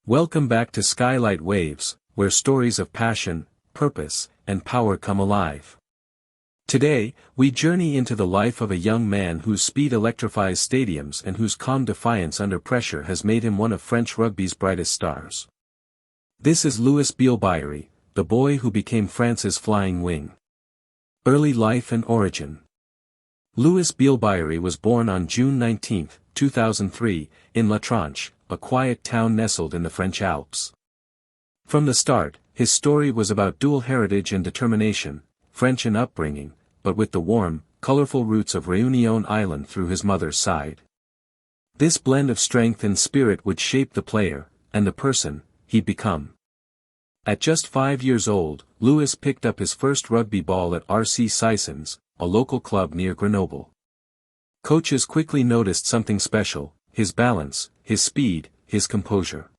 Welcome back to Skylight Waves, where stories of passion, purpose, and power come alive. Today, we journey into the life of a young man whose speed electrifies stadiums and whose calm defiance under pressure has made him one of French rugby's brightest stars. This is Louis Bielle-Biarrey, the boy who became France's flying wing. Early life and origin. Louis Bielle-Biarrey was born on June 19, 2003, in La Tranche, a quiet town nestled in the French Alps. From the start, his story was about dual heritage and determination, French and upbringing, but with the warm, colorful roots of Réunion Island through his mother's side. This blend of strength and spirit would shape the player, and the person, he'd become. At just 5 years old, Louis picked up his first rugby ball at RC Sissons, a local club near Grenoble. Coaches quickly noticed something special: his balance, his speed, his composure.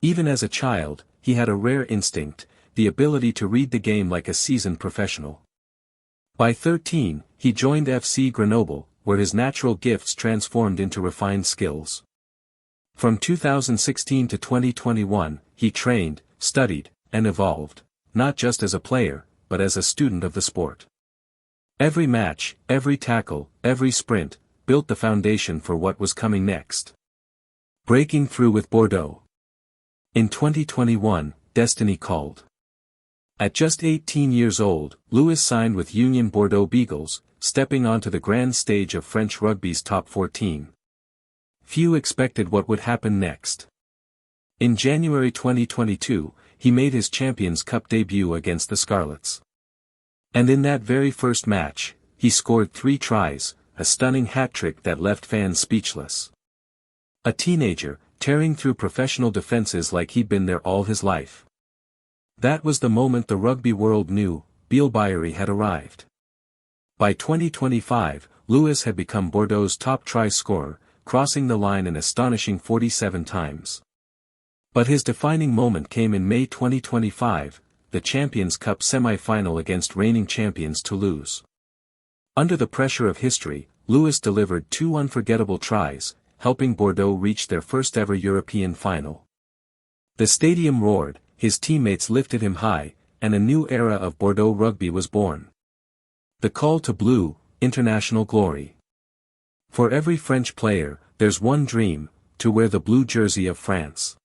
Even as a child, he had a rare instinct, the ability to read the game like a seasoned professional. By 13, he joined FC Grenoble, where his natural gifts transformed into refined skills. From 2016 to 2021, he trained, studied, and evolved, not just as a player, but as a student of the sport. Every match, every tackle, every sprint, built the foundation for what was coming next. Breaking through with Bordeaux. In 2021, destiny called. At just 18 years old, Louis signed with Union Bordeaux Bègles, stepping onto the grand stage of French rugby's top 14. Few expected what would happen next. In January 2022, he made his Champions Cup debut against the Scarlets. And in that very first match, he scored 3 tries, a stunning hat-trick that left fans speechless. A teenager, tearing through professional defenses like he'd been there all his life. That was the moment the rugby world knew, Bielle-Biarrey had arrived. By 2025, Louis had become Bordeaux's top try scorer, crossing the line an astonishing 47 times. But his defining moment came in May 2025, the Champions Cup semi-final against reigning champions Toulouse. Under the pressure of history, Louis delivered 2 unforgettable tries, helping Bordeaux reach their first-ever European final. The stadium roared, his teammates lifted him high, and a new era of Bordeaux rugby was born. The call to blue, international glory. For every French player, there's one dream: to wear the blue jersey of France.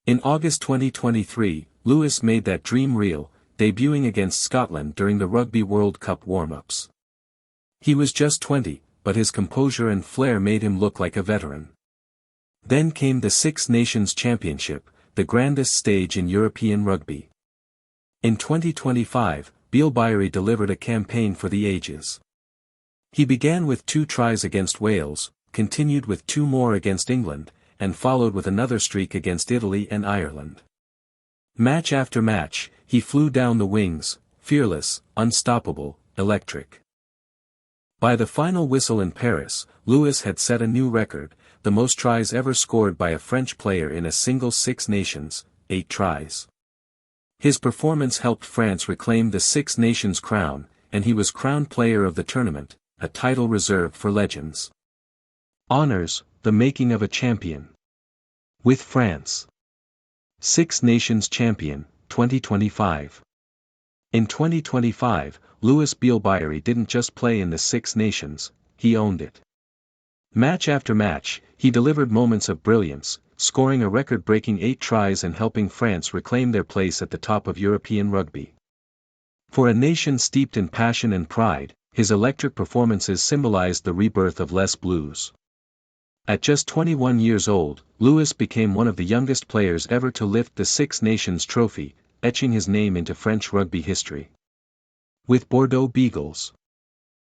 In August 2023, Louis made that dream real, debuting against Scotland during the Rugby World Cup warm-ups. He was just 20, but his composure and flair made him look like a veteran. Then came the Six Nations Championship, the grandest stage in European rugby. In 2025, Bielle-Biarrey delivered a campaign for the ages. He began with 2 tries against Wales, continued with 2 more against England, and followed with another streak against Italy and Ireland. Match after match, he flew down the wings, fearless, unstoppable, electric. By the final whistle in Paris, Louis had set a new record, the most tries ever scored by a French player in a single Six Nations, 8 tries. His performance helped France reclaim the Six Nations crown, and he was crowned player of the tournament, a title reserved for legends. Honors, the making of a champion. With France. Six Nations Champion, 2025. In 2025, Louis Bielle-Biarrey didn't just play in the Six Nations, he owned it. Match after match, he delivered moments of brilliance, scoring a record-breaking 8 tries and helping France reclaim their place at the top of European rugby. For a nation steeped in passion and pride, his electric performances symbolized the rebirth of Les Bleus. At just 21 years old, Louis became one of the youngest players ever to lift the Six Nations trophy, etching his name into French rugby history. With Bordeaux Bègles.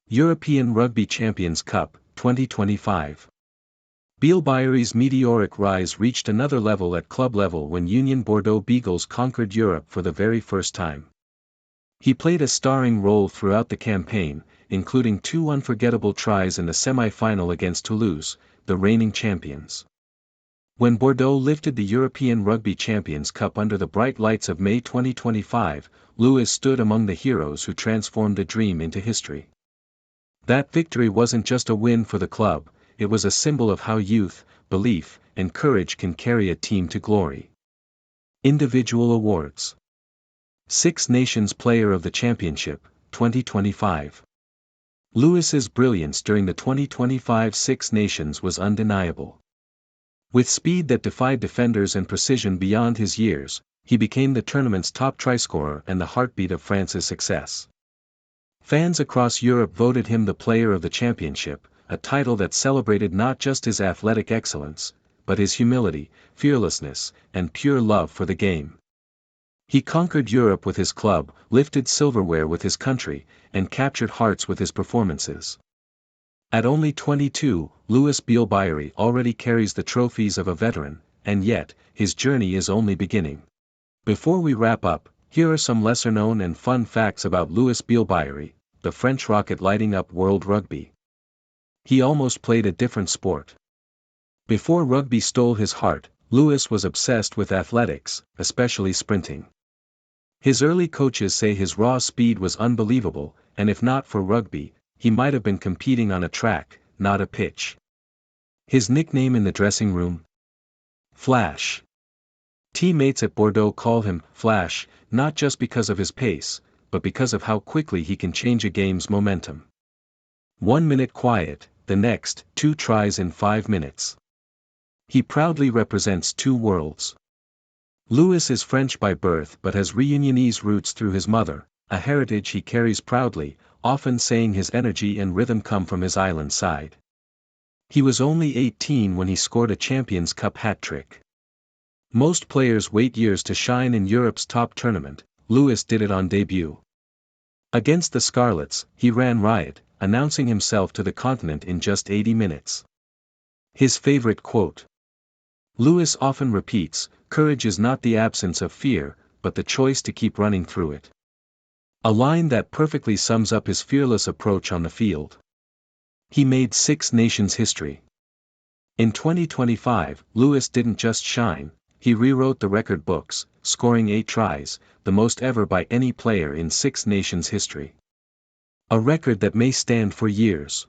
European Rugby Champions Cup, 2025. Bielle-Biarrey's meteoric rise reached another level at club level when Union Bordeaux Bègles conquered Europe for the very first time. He played a starring role throughout the campaign, including 2 unforgettable tries in the semi-final against Toulouse, the reigning champions. When Bordeaux lifted the European Rugby Champions Cup under the bright lights of May 2025, Louis stood among the heroes who transformed a dream into history. That victory wasn't just a win for the club, it was a symbol of how youth, belief, and courage can carry a team to glory. Individual awards. Six Nations Player of the Championship, 2025. Louis's brilliance during the 2025 Six Nations was undeniable. With speed that defied defenders and precision beyond his years, he became the tournament's top try-scorer and the heartbeat of France's success. Fans across Europe voted him the Player of the Championship, a title that celebrated not just his athletic excellence, but his humility, fearlessness, and pure love for the game. He conquered Europe with his club, lifted silverware with his country, and captured hearts with his performances. At only 22, Louis Bielle-Biarrey already carries the trophies of a veteran, and yet, his journey is only beginning. Before we wrap up, here are some lesser-known and fun facts about Louis Bielle-Biarrey, the French rocket lighting up world rugby. He almost played a different sport. Before rugby stole his heart, Louis was obsessed with athletics, especially sprinting. His early coaches say his raw speed was unbelievable, and if not for rugby, he might have been competing on a track, not a pitch. His nickname in the dressing room? Flash. Teammates at Bordeaux call him Flash, not just because of his pace, but because of how quickly he can change a game's momentum. 1 minute quiet, the next, 2 tries in 5 minutes. He proudly represents two worlds. Louis is French by birth but has Réunionnese roots through his mother, a heritage he carries proudly, often saying his energy and rhythm come from his island side. He was only 18 when he scored a Champions Cup hat-trick. Most players wait years to shine in Europe's top tournament. Louis did it on debut. Against the Scarlets, he ran riot, announcing himself to the continent in just 80 minutes. His favorite quote. Louis often repeats, "Courage is not the absence of fear, but the choice to keep running through it." A line that perfectly sums up his fearless approach on the field. He made Six Nations history. In 2025, Louis didn't just shine, he rewrote the record books, scoring 8 tries, the most ever by any player in Six Nations history. A record that may stand for years.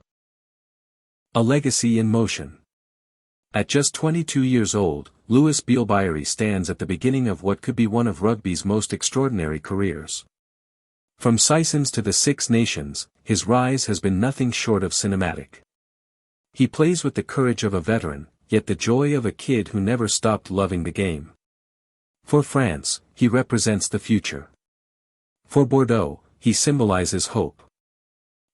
A legacy in motion. At just 22 years old, Louis Bielle-Biarrey stands at the beginning of what could be one of rugby's most extraordinary careers. From Sissons to the Six Nations, his rise has been nothing short of cinematic. He plays with the courage of a veteran, yet the joy of a kid who never stopped loving the game. For France, he represents the future. For Bordeaux, he symbolizes hope.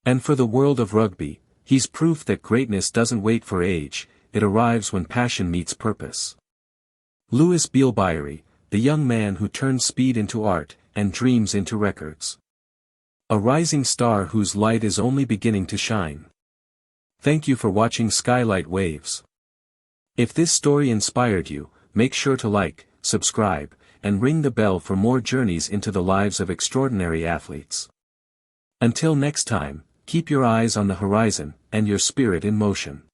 And for the world of rugby, he's proof that greatness doesn't wait for age, it arrives when passion meets purpose. Louis Bielle-Biarrey, the young man who turned speed into art, and dreams into records. A rising star whose light is only beginning to shine. Thank you for watching Skylight Waves. If this story inspired you, make sure to like, subscribe, and ring the bell for more journeys into the lives of extraordinary athletes. Until next time, keep your eyes on the horizon, and your spirit in motion.